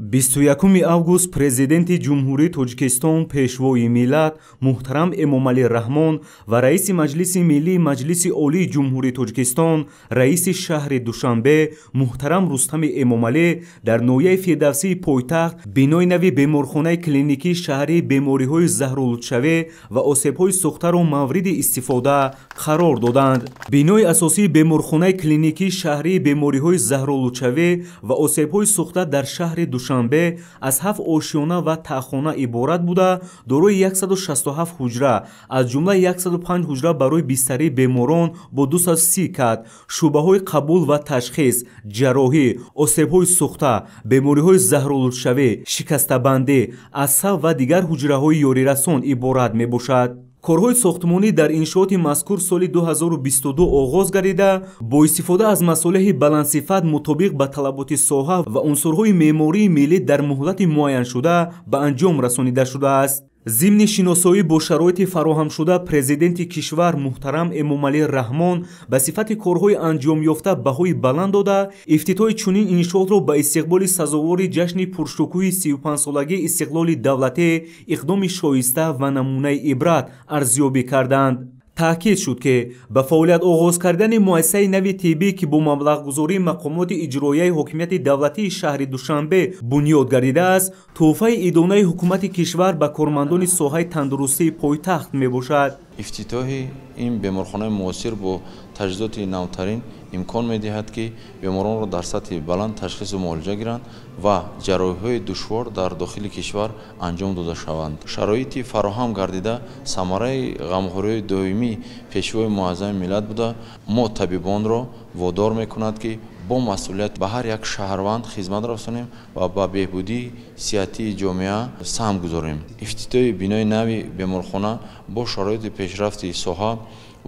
21 август президенти ҷумҳурии Тоҷикистон, пешвои миллат муҳтарам Эмомалӣ Раҳмон ва раиси Маҷлиси Миллии Маҷлиси Олии Ҷумҳурии Тоҷикистон, раиси шаҳри Душанбе муҳтарам Рустами Эмомалӣ дар ноҳияи Фирдавсии пойтахт бинои нави беморхонаи клиникии шаҳрии бемориҳои заҳролудшавӣ ва осебҳои сӯхтаро мавриди истифода қарор доданд. Бинои асосии беморхонаи клиникии шаҳрии бемориҳои заҳролудшавӣ ва осебҳои сӯхта дар шаҳри Душанбе аз 7 ошиёна ва таъхона иборат буда, дорои 167 ҳуҷра, аз ҷумла 105 ҳуҷра барои бистарии беморон бо 230 кат, шуъбаҳои қабул ва ташхис, ҷарроҳӣ, осебҳои сӯхта, бемориҳои заҳролудшавӣ, шикастабандӣ, асаб ва дигар ҳуҷраҳои ёрирасон иборат мебошад. корҳои сохтмонӣ дар иншооти мазкур соли 2022 оғоз гардида, бо истифода аз масолиҳи баландсифат мутобиқ ба талаботи соҳа ва унсурҳои меъмории миллӣ дар муҳлати муайяншуда ба анҷом расонида шудааст. зимни шиносоӣ бо шароити фароҳамшуда президенти кишвар муҳтарам Эмомалӣ Раҳмон ба сифати корҳои анҷомёфта баҳои баланд дода, ифтитоҳи чунин иншоотро ба истиқболи сазовори ҷашни пуршукӯҳи 35-солагии истиқлоли давлатӣ иқдоми шоиста ва намунаи ибрат арзёбӣ карданд. таъкид шуд ки ба фаъолият оғоз кардани муассисаи нави тиббӣ ки бо маблағгузории мақомоти иҷроияи ҳокимияти давлатии шаҳри Душанбе бунёд гардидааст, тӯҳфаи идонаи ҳукумати кишвар ба кормандони соҳаи тандурустии пойтахт мебошад. ифтитоҳи ин беморхонаи муосир бо таҷҳизоти навтарин имкон медиҳад ки беморонро дар сатҳи баланд ташхису муолиҷа гиранд ва ҷарроҳиҳои душвор дар дохили кишвар анҷом дода шаванд. шароити фароҳам гардида самараи ғамхориҳои доимии пешвои муаззами миллат буда, мо табибонро водор мекунад ки бо масъулият ба ҳар як шаҳрванд хизмат расонем ва ба беҳбудии сиҳатии ҷомеа саҳм гузорем. ифтитоҳи бинои нави беморхона бо шароити пешрафти соҳа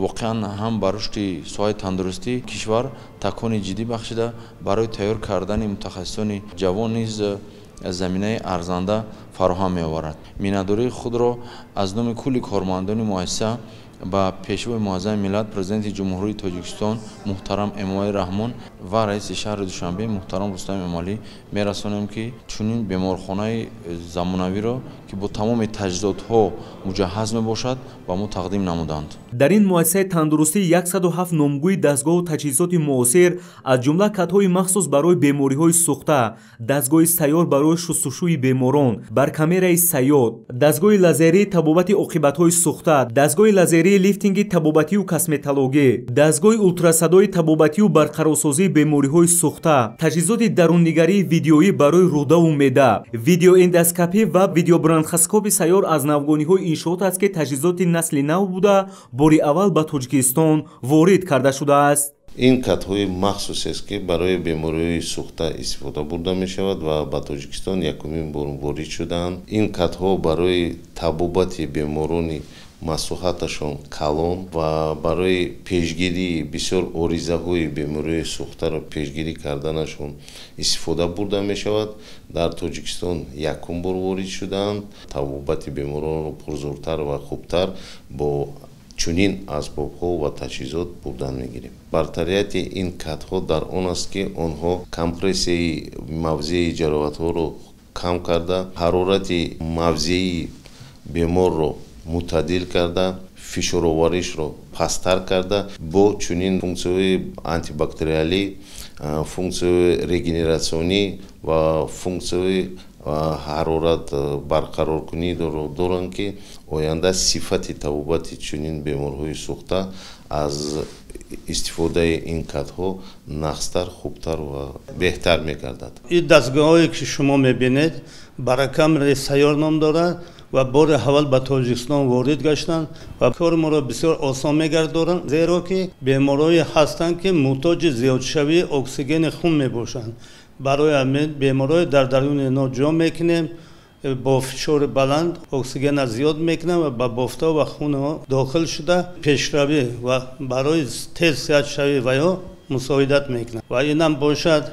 воқеан ҳам ба рушди соҳаи тандурустӣ кишвар такони ҷиддӣ бахшида, барои тайёр кардани мутахассисони ҷавон низ заминаи арзанда фароҳам меоварад. миннатдории худро аз номи кулли кормандони муассиса ба пешвои муаззами миллат президенти ҷумҳурии Тоҷикистон муҳтарам Эмомалӣ Раҳмон ва раиси шаҳри Душанбе муҳтарам Рустами Эмомалӣ мерасонем ки чунин беморхонаи замонавиро ки бо тамоми таҷҳизотҳо муҷаҳҳаз мебошад ба мо тақдим намуданд. дар ин муассисаи тандурустӣ 107 номгӯи дастгоҳу таҷҳизоти муосир, аз ҷумла катҳои махсус барои бемориҳои сӯхта, дастгоҳи сайёр барои шустушӯи беморон, баркамераи саёд, дастгоҳи лазерии табобати оқибатҳои сӯхта, дастгоҳи лазерии лифтинги табобатию косметологӣ, дастгоҳи ултрасадои табобатию барқарорсозии бемориҳои сӯхта, таҷҳизоти даруннигарии видеоӣ барои рӯдаву меъда, видеоэндоскопӣ ва видеобронхоскопи сайёр аз навгониҳои иншоот аст ки таҷҳизоти насли нав буда бори аввал ба Тоҷикистон ворид карда шудааст. ин катҳои махсусест ки барои бемориҳои сӯхта истифода бурда мешавад ва ба Тоҷикистон якумин бор ворид шудаанд. ин катҳо барои табобати беморони маслуҳаташон калон ва барои пешгирии бисёр оризаҳои бемориҳои сӯхтаро пешгирӣ карданашон истифода бурда мешавад. дар Тоҷикистон якум бор ворид шудаанд. табобати беморонро пурзуртар ва хубтар бо чунин асбобҳо ва таҷҳизот бурдан мегирем. бартарияти ин катҳо дар он аст ки онҳо компрессияи мавзеи ҷароҳатҳоро кам карда, ҳарорати мавзеи беморро мутаддил карда, фишороваришро пасттар карда, бо чунин функсияҳои антибактериалӣ, функсияҳои регенератсионӣ ва функсияҳои ҳарорат барқароркунидро доранд ки оянда сифати табобати чунин беморҳои сӯхта аз истифодаи ин катҳо нақстар, хубтар ва беҳтар мегардад. ин дастгоҳҳое ки шумо мебинед баракамераи сайёр ном дорад ва бори аввал ба Тоҷикистон ворид гаштанд ва кори моро бисёр осон мегардонанд, зеро ки беморҳое ҳастанд ки муҳтоҷи зиёдшавии оксигени хун мебошанд. барои ҳамин беморҳое дар даруни ино ҷо мекунем, бо фишори баланд оксигена зиёд мекунем ва ба бофта ва хунҳо дохил шуда пешравӣ ва барои тез сиҳатшавии ваё мусоидат мекунад. ва инам бошад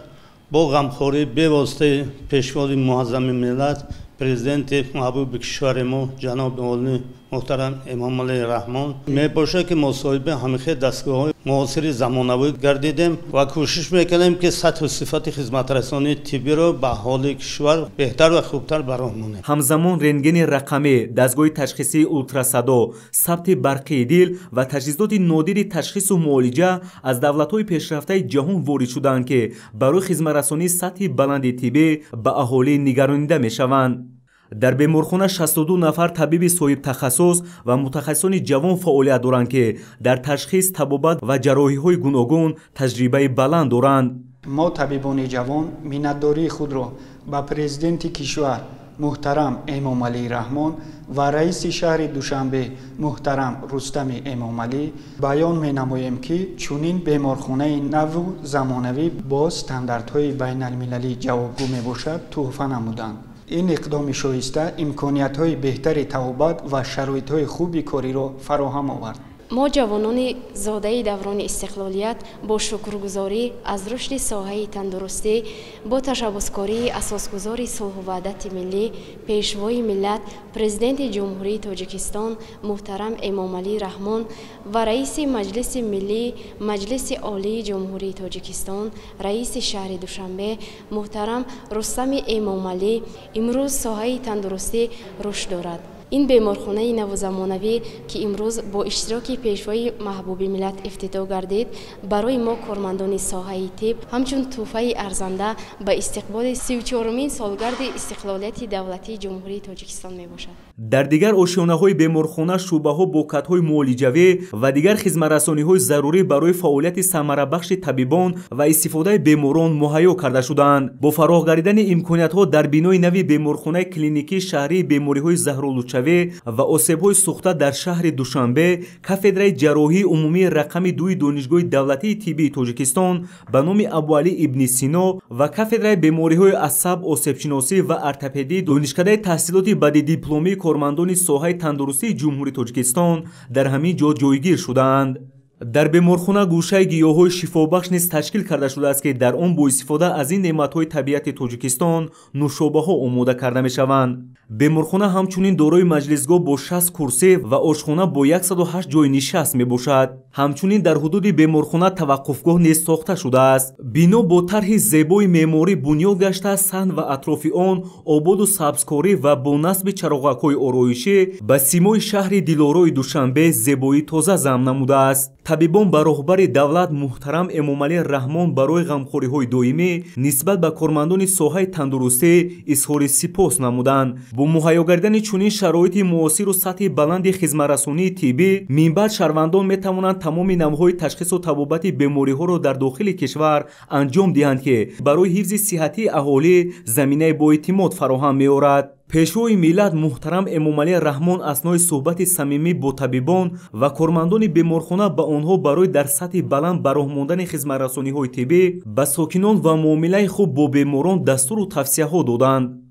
бо ғамхории бевоситаи пешвои муаззами миллат президенти маҳбуби кишвари мо ҷаноби олӣ محترم امام علی رحمان میباشه که مصاحبه همیشه دستگاه معاصر زمانوی گردیدیم و کوشش میکنیم که سطح و صفت خدمت رسانی طبی رو به حال کشور بهتر و خوبتر برآورده. همزمان رنتگن رقمی، دستگاه تشخیصی اولتراسادا، ثبت برقی دل و تجهیزات نادر تشخیص و معالجه از دولت‌های پیشرفته جهان وارد شدند که برای خدمت رسانی سطح بلند طبی به اهالی نگرانیده میشوند. در بیمارخانه 62 نفر طبیب صاحب تخصص و متخصصان جوان فعالیت دارند که در تشخیص، طبابت و جراحی‌های گوناگون تجربه بلند دارند. ما طبیبان جوان منتداری خود را به پرزیدنت کشور محترم امام علی رحمان و رئیس شهر دوشنبه محترم رستم امام علی بیان می نماییم که چنین بیمارخانه نو و زمانوی با استانداردهای بین المللی جوابگو می باشد تحفه نمودند. این اقدام شایسته امکانیت‌های بهتر طبابت و شرایط‌های خوبی کاری را فراهم آورد. ما جوانان زاده دوران استقلالیت با شکرگزاری از رشد ساحه تندرستی با تشبثکاری اساسگزار صلح و وحدت ملی پیشوای ملت پرزیدنت جمهوری تاجیکستان محترم امام علی رحمان و رئیس مجلس ملی مجلس عالی جمهوری تاجیکستان رئیس شهر دوشنبه محترم رستم امام علی امروز ساحه تندرستی رشد دارد. این بیمارخانه نوزمانوی که امروز با اشتراک پیشوای محبوب ملت افتتاح گردید برای ما کارمندان ساحه طب همچون تحفه ارزنده به استقبال 34مین سالگرد استقلالیت دولتی جمهوری تاجیکستان می باشد. در دیگر آشیانه‌های بیمارخانه شعبه‌ها با کادهای معالجوی و دیگر خدمت‌رسانی‌های ضروری برای فعالیت ثمره‌بخش طبیبان و استفاده بیماران مهیا کرده شدند. با فراخ گردیدن امکانیت‌ها در بینای نوی بیمارخانه کلینیکی شهری بیماری‌های زهرآلودشوی و آسیب‌های سوخته در شهر دوشنبه کافدرای جراحی عمومی رقم 2 دانشگاه دولتی طبی تاجیکستان به نام ابوعلی ابن سینا و کافدرای بیماری‌های عصب، آسیب‌شناسی و ارتوپدی دانشکده تحصیلات بعد دیپلمی کارمندان ساحه تندرستی جمهوری تاجیکستان در همین جا جایگیر شدند. در بیمارخانه گوشه گیاهای شفابخش نیز تشکیل کرده شده است که در آن با استفاده از این نعمت‌های طبیعت تاجیکستان نوشابه‌ها آماده کرده می‌شوند. بیمارخانه همچنین دارای مجلسگاه با 60 کرسی و آشخانه با 108 جای نشست میباشد. همچنین در حدود بیمارخانه توقفگاه نیز ساخته شده است. بنا با طرح زیبای معماری بنیاد گشته، صحن و اطراف آن آباد و سبزکاری و با نصب چراغک‌های آرایشی به سیمای شهر دلارای دوشنبه زیبایی تازه ضم نموده است. طبیبان به راهبر دولت محترم امام علی رحمان برای غمخوری‌های دائمی نسبت به کارمندان ساحه تندرستی اظهار سپاس نمودند. با مهیا گردیدن چنین شرایط معاصر و سطح بلند خدمت‌رسانی طبی منبعد شهروندان می‌توانند تمام نموهای تشخیص و طبابت بیماری‌ها را در داخل کشور انجام دهند که برای حفظ صحتی اهالی زمینه با اعتماد فراهم می‌آورد. پیشوای ملت محترم امام علی رحمان اثنای صحبت صمیمی با طبیبان و کارمندان بیمارخانه به آنها برای در سطح بلند برآمدن خدمت‌رسانی‌های طبی به ساکنان و معامله خوب با بیماران دستور و توصیه‌ها دادند.